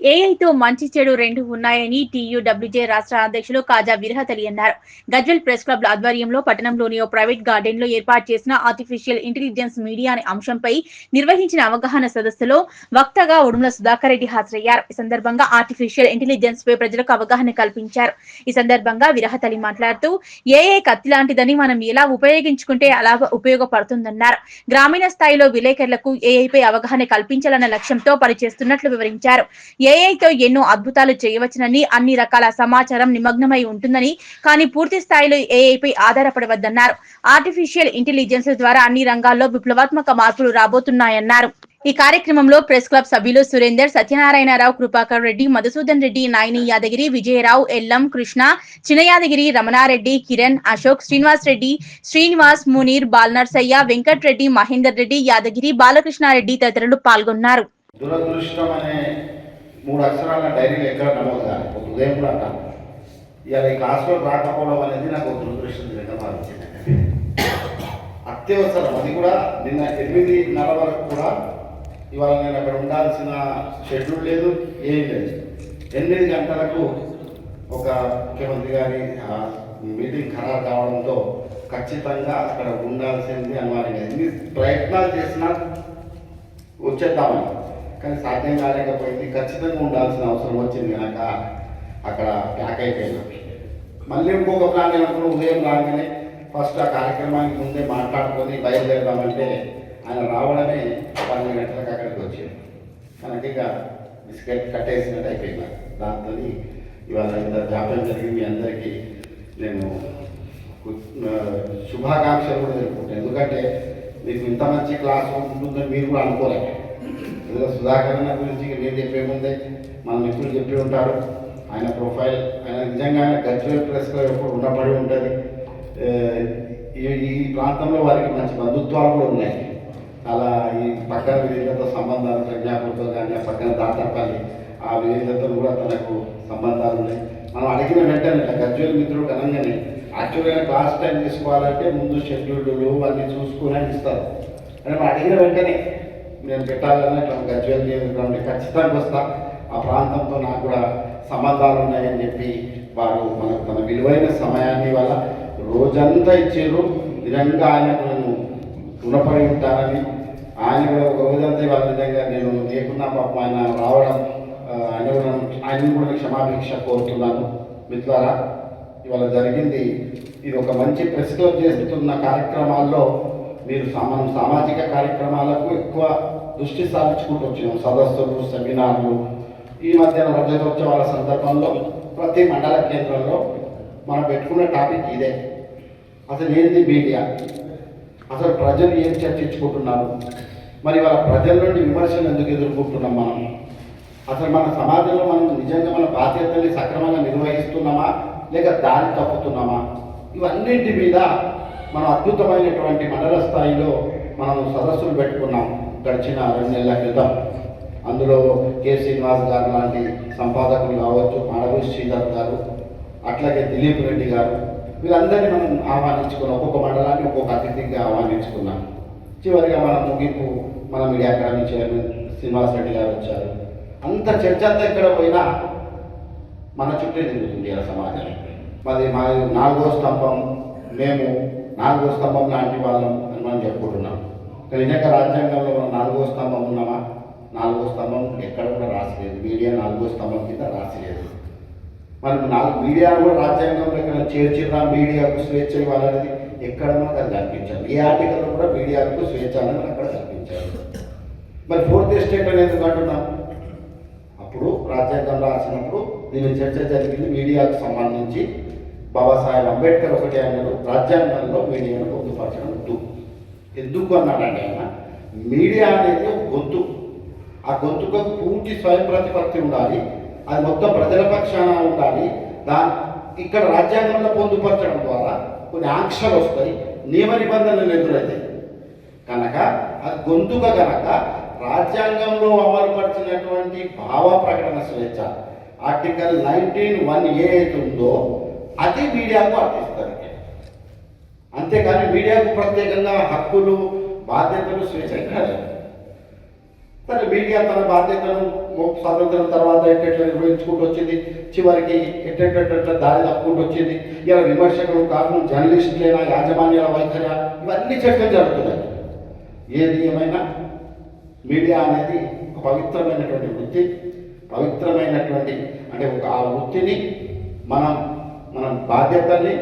ఏఐతో మంచి చెడు రెండు ఉన్నాయని టీయూడబ్ల్యూజే రాష్ట్ర అధ్యక్షులు కాజా విరహత్ అలీ అన్నారు. గజ్వెల్ ప్రెస్ క్లబ్ ఆధ్వర్యంలో పట్టణంలోని ఓ ప్రైవేట్ గార్డెన్ లో ఏర్పాటు చేసిన ఆర్టిఫిషియల్ ఇంటెలిజెన్స్ మీడియా అనే అంశంపై నిర్వహించిన అవగాహన సదస్సులో వక్తగా ఉడుమల సుధాకర్ రెడ్డి హాజరయ్యారు. ఈ సందర్భంగా ఆర్టిఫిషియల్ ఇంటెలిజెన్స్ పై ప్రజలకు అవగాహన కల్పించారు. ఈ సందర్భంగా విరహత్ అలీ మాట్లాడుతూ ఏఐ కత్తి లాంటిదని మనం ఎలా ఉపయోగించుకుంటే అలా ఉపయోగపడుతుందన్నారు. గ్రామీణ స్థాయిలో విలేకరులకు ఏఐపై అవగాహన కల్పించాలన్న లక్ష్యంతో పనిచేస్తున్నట్లు వివరించారు. ఏఐతో ఎన్నో అద్భుతాలు చేయవచ్చునని, అన్ని రకాల సమాచారం నిమగ్నమై ఉంటుందని, కానీ పూర్తి స్థాయిలో ఏఐపై ఆధారపడవద్దన్నారు. ఆర్టిఫిషియల్ ఇంటెలిజెన్స్ ద్వారా అన్ని రంగాల్లో విప్లవాత్మక మార్పులు రాబోతున్నాయన్నారు. ఈ కార్యక్రమంలో ప్రెస్ క్లబ్ సభ్యులు సురేందర్, సత్యనారాయణరావు, కృపాకర్ రెడ్డి, మధుసూదన్ రెడ్డి, నాయని యాదగిరి, విజయరావు, ఎల్లం, కృష్ణ, చిన్నయాదగిరి, రమణారెడ్డి, కిరణ్, అశోక్, శ్రీనివాస్ రెడ్డి, శ్రీనివాస్, మునీర్, బాలనర్సయ్య, వెంకట్ రెడ్డి, మహేందర్ రెడ్డి, యాదగిరి, బాలకృష్ణారెడ్డి తదితరులు పాల్గొన్నారు. దురదృష్టం అనే 3 అక్షరాల డైరీలో ఎక్కడ నమోదు కాదు. ఒక ఉదయం కూడా అంటాను. ఇవాళ ఈ క్లాస్లో రాకపోవడం అనేది నాకు ఒక దురదృష్టంగా భావించింది. అత్యవసరం. అది కూడా నిన్న 8:30 వరకు కూడా ఇవాళ నేను అక్కడ ఉండాల్సిన షెడ్యూల్ లేదు, ఏం లేదు. 8 గంటలకు ఒక ముఖ్యమంత్రి గారి మీటింగ్ ఖరారు కావడంతో ఖచ్చితంగా అక్కడ ఉండాల్సింది అనివార్యంగా. ఎన్ని ప్రయత్నాలు చేసినా వచ్చేద్దామని, కానీ సాధ్యం కాలేకపోయింది. ఖచ్చితంగా ఉండాల్సిన అవసరం వచ్చింది కనుక అక్కడ ప్యాక్ అయిపోయినా. మళ్ళీ ఇంకొక ప్లాన్ ఏమనుకున్న ఉదయం రాగానే ఫస్ట్ ఆ కార్యక్రమానికి ముందే మాట్లాడుకొని బయలుదేరదామంటే ఆయన రావడమే 12 గంటలకు అక్కడికి వచ్చింది. మనకి ఇక బిస్కెట్ కట్టేసినట్టు అయిపోయింది. దాంతో ఇవాళ ఇంత జాప్యం జరిగి మీ అందరికీ నేను శుభాకాంక్షలు కూడా తెలుపుకుంటాను. ఎందుకంటే మీకు ఇంత మంచి క్లాస్ ఉంటుందని మీరు కూడా అనుకోలేదు. ఏదో సుధాకర్ అన్న గురించి నేను చెప్పే ముందే మన మిత్రులు చెప్పి ఉంటారు. ఆయన ప్రొఫైల్, ఆయన నిజంగానే గజ్వెల్ ప్రెస్లో ఎప్పుడు ఉండబడి ఉంటుంది. ఈ ప్రాంతంలో వారికి మంచి బంధుత్వాలు కూడా ఉన్నాయి. అలా ఈ పక్కన విలేజ్లతో సంబంధాలు, ప్రజ్ఞాపూర్తో కానీ ఆ పక్కన దాతరపల్లి ఆ విలేజ్లతో కూడా తనకు సంబంధాలు ఉన్నాయి. మనం అడిగిన వెంటనే గజ్వెల్ మిత్రుడు అనగానే యాక్చువల్గా క్లాస్ టైం తీసుకోవాలంటే ముందు షెడ్యూల్లు అన్నీ చూసుకుని ఇస్తారు. అని మనం అడిగిన వెంటనే నేను పెట్టాలని ఇట్లా గజ్వెల్ నియోజకవర్గంలో ఖచ్చితంగా వస్తా, ఆ ప్రాంతంతో నాకు కూడా సంబంధాలు ఉన్నాయని చెప్పి వారు మనకు తన విలువైన సమయాన్ని వల్ల రోజంతా ఇచ్చారు. నిజంగా ఆయనకు నేను రుణపడి ఉంటానని, ఆయన కూడా ఒక రోజంతా ఇవాళ నిజంగా నేను లేకున్నా పాపం ఆయన రావడం, ఆయన కూడా క్షమాభిక్ష కోరుతున్నాను. మిత్రులారా, ఇవాళ జరిగింది ఇది ఒక మంచి ప్రెస్ క్లబ్ చేస్తున్న కార్యక్రమాల్లో మీరు మనం సామాజిక కార్యక్రమాలకు ఎక్కువ దృష్టి సారించుకుంటూ వచ్చినాం. సదస్సులు, సెమినార్లు. ఈ మధ్యన రజతోత్సవాల సందర్భంలో ప్రతి మండల కేంద్రంలో మనం పెట్టుకున్న టాపిక్ ఇదే. అసలు ఏంది మీడియా, అసలు ప్రజలు ఏం చర్చించుకుంటున్నారు, మరి వాళ్ళ ప్రజల నుండి విమర్శలు ఎందుకు ఎదుర్కొంటున్నాం, మనం అసలు మన సమాజంలో మనం నిజంగా మన బాధ్యతల్ని సక్రమంగా నిర్వహిస్తున్నామా లేక దారి తప్పుతున్నామా, ఇవన్నింటి మీద మనం అద్భుతమైనటువంటి మండల స్థాయిలో మనం సదస్సులు పెట్టుకున్నాం గడిచిన 2 నెలల క్రితం. అందులో కె శ్రీనివాస్ గారు లాంటి సంపాదకులు కావచ్చు, మాడవి శ్రీధర్ గారు, అట్లాగే దిలీప్ రెడ్డి గారు, వీళ్ళందరినీ మనం ఆహ్వానించుకున్నాం. ఒక్కొక్క మండలాన్ని ఒక్కొక్క అతిథిగా ఆహ్వానించుకున్నాం. చివరిగా మన ముగింపు మన media academy chairman Srinivas Reddy గారు వచ్చారు. అంత చర్చ అంతా ఎక్కడ పోయినా మన చుట్టే తిరుగుతుంది ఇలా సమాజం. మరి మా 4వ స్తంభం, మేము 4వ స్తంభం లాంటి వాళ్ళం అని మనం చెప్పుకుంటున్నాం. నిజంగా రాజ్యాంగంలో మనం 4వ స్తంభం ఉన్నామా? 4వ స్తంభం ఎక్కడ కూడా రాసిలేదు. మీడియా 4వ స్తంభం కింద రాసిలేదు. మనం మీడియాను కూడా రాజ్యాంగంలో ఎక్కడ చేర్చిరా, మీడియాకు స్వేచ్ఛ ఇవ్వాలనేది ఎక్కడ మనకు అది కనిపించాలి. ఏ ఆర్టికల్లో కూడా మీడియాకు స్వేచ్ఛ అనేది అక్కడ కనిపించాలి. మరి 4th ఎస్టేట్ అనేది ఎందుకు అంటున్నాం? అప్పుడు రాజ్యాంగం రాసినప్పుడు దీని చర్చ జరిగింది. మీడియాకు సంబంధించి బాబాసాహెబ్ అంబేద్కర్ ఒకటి అన్నారు, రాజ్యాంగంలో మీడియాను పొందుపరచడం ఎందుకు అన్నాడంటే ఆయన, మీడియా అనేది ఒక గొంతు. ఆ గొంతుకు పూర్తి స్వయం ప్రతిపత్తి ఉండాలి, అది మొత్తం ప్రజల పక్షాన ఉండాలి. ఇక్కడ రాజ్యాంగంలో పొందుపరచడం ద్వారా కొన్ని ఆంక్షలు వస్తాయి, నియమ నిబంధనలు ఎదురవుతాయి. కనుక అది గొంతుక కనుక రాజ్యాంగంలో అమలుపరిచినటువంటి భావ ప్రకటన స్వేచ్ఛ ఆర్టికల్ 19(1) ఏదైతే ఉందో అది మీడియాకు వర్తిస్తుంది. అంతేకాని మీడియాకు ప్రత్యేకంగా హక్కులు, బాధ్యతలు, స్వేచ్ఛ కాదు. సరే మీడియా తన బాధ్యతను స్వాతంత్రం తర్వాత ఎట్లా నిర్వహించుకుంటూ వచ్చింది, చివరికి ఎట్లా దారి తప్పుకుంటూ వచ్చింది. ఇలా విమర్శకులు కారణం జర్నలిస్టులైనా యాజమాన్యాల వైఖర్య ఇవన్నీ చర్చలు జరుగుతున్నాయి. ఏది ఏమైనా మీడియా అనేది ఒక పవిత్రమైనటువంటి వృత్తి, పవిత్రమైనటువంటి అంటే ఆ వృత్తిని మన బాధ్యతల్ని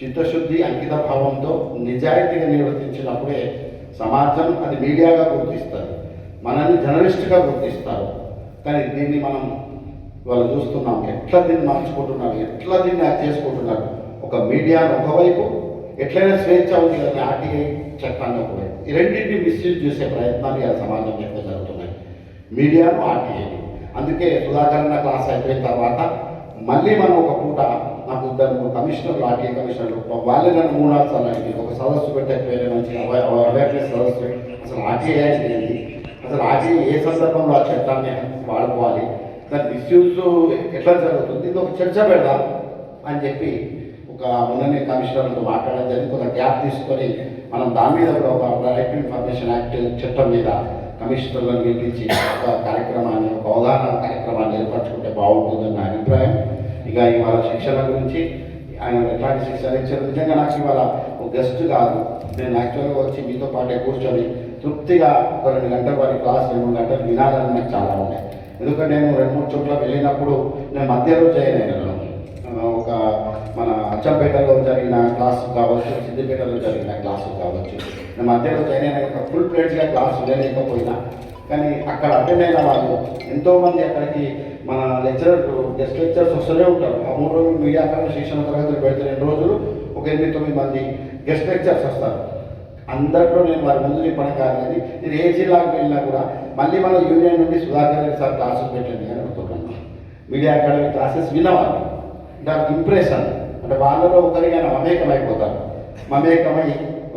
చిత్తశుద్ధి అంకిత భావంతో నిజాయితీగా నిర్వర్తించినప్పుడే సమాజం అది మీడియాగా గుర్తిస్తుంది, మనల్ని జర్నలిస్ట్గా గుర్తిస్తారు. కానీ దీన్ని మనం వాళ్ళు చూస్తున్నాం, ఎట్లా దీన్ని మార్చుకుంటున్నారు, ఎట్లా దీన్ని యాక్ట్ చేసుకుంటున్నారు. ఒక మీడియాను ఒకవైపు ఎట్లయినా స్వేచ్ఛ ఉంది కానీ ఆర్టీఐ చట్టాన్ని ఒకవైపు, ఈ రెండింటిని మిస్యూజ్ చేసే ప్రయత్నాలు ఆ సమాజం ఎక్కువ జరుగుతున్నాయి, మీడియాను ఆర్టీఐని. అందుకే సుధాకరణ క్లాస్ అయిపోయిన తర్వాత మళ్ళీ మనం ఒక పూట నాకు ఇద్దరు కమిషనర్లు, ఆర్టీఐ కమిషనర్లు వాళ్ళే నన్ను 3-4 సార్లు అడిగింది, ఒక సదస్సు పెట్టకపోయినా మంచి అవేర్నెస్ సదస్సు, అసలు ఆర్టీఐ ఏంటి, అసలు ఆర్టీఐ ఏ సందర్భంలో ఆ చట్టాన్ని వాడుకోవాలి, దాని మిస్యూజ్ ఎట్లా జరుగుతుంది, ఇది ఒక చర్చ పెడదాం అని చెప్పి ఒక మొన్ననే కమిషనర్లతో మాట్లాడడం జరిగింది. ఒక గ్యాప్ తీసుకొని మనం దాని మీద కూడా ఒక రైట్ టు ఇన్ఫర్మేషన్ యాక్ట్ చట్టం మీద కమిషనర్లను పిలిపించి ఒక కార్యక్రమాన్ని, ఒక అవగాహన కార్యక్రమాన్ని ఏర్పరచుకుంటే బాగుంటుందని నా అభిప్రాయం. ఇక ఇవాళ శిక్షణ గురించి ఆయన ఎట్లాంటి శిక్షణ ఇచ్చారు, నిజంగా నాకు ఇవాళ ఒక గెస్ట్ కాదు, నేను యాక్చువల్గా వచ్చి మీతో పాటే కూర్చొని తృప్తిగా ఒక 2 గంటల వారి క్లాస్ 2 గంటలు వినాలని నాకు చాలా ఉన్నాయి. ఎందుకంటే నేను 2-3 చోట్ల వెళ్ళినప్పుడు నేను మధ్యలో జాయిన్ అయినాను. ఒక మన అచ్చంపేటలో జరిగిన క్లాసు కావచ్చు, సిద్దిపేటలో జరిగిన క్లాసు కావచ్చు, నేను మధ్యలో జాయిన్ అయిన ఫుల్ ప్లేట్స్గా క్లాస్ వినలేకపోయినా కానీ అక్కడ అటెండ్ అయిన వాళ్ళు ఎంతోమంది అక్కడికి మన గెస్ట్ లెక్చరర్స్ వస్తూనే ఉంటారు. ఆ 3 రోజులు మీడియా అక్కడ శిక్షణ తరగతులు పెడితే 2 రోజులు ఒక 8-9 మంది గెస్ట్ లెక్చర్స్ వస్తారు. అందరిలో నేను వారి ముందు చెప్పడం కాదు, నేను ఏ జిల్లాకు వెళ్ళినా కూడా మళ్ళీ మన యూనియన్ నుండి సుధాకర్ రెడ్డి సార్ క్లాసెస్ పెట్టండి అని అడుగుతున్నాను. మీడియా అకాడమీ క్లాసెస్ వినవాలి, దానికి ఇంప్రెషన్ అంటే వాళ్ళలో ఒకరిగా మమేకమైపోతారు. మమేకమై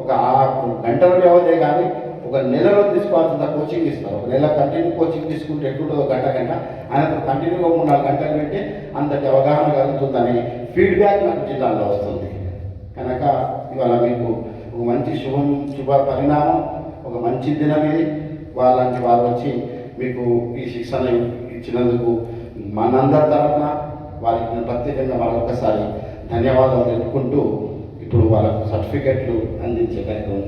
ఒక 6 గంటల వ్యవధే కానీ ఒక నెలలో తీసుకోవాల్సిన కోచింగ్ ఇస్తారు. ఒక నెల కంటిన్యూ కోచింగ్ తీసుకుంటే ఎట్లుంటుందో గంట ఆయన కంటిన్యూగా 3-4 గంటలు పెట్టి అంతటి అవగాహన కలుగుతుందని ఫీడ్బ్యాక్ నాకు జిల్లాలో వస్తుంది. కనుక ఇవాళ మీకు ఒక మంచి శుభ పరిణామం, ఒక మంచి దినం ఇది. వాళ్ళంటి వాళ్ళు వచ్చి మీకు ఈ శిక్షణ ఇచ్చినందుకు మనందరి తరఫున వారికి నేను ప్రత్యేకంగా మరొకసారి ధన్యవాదాలు తెలుపుకుంటూ ఇప్పుడు వాళ్ళకు సర్టిఫికెట్లు అందించే కార్యక్రమం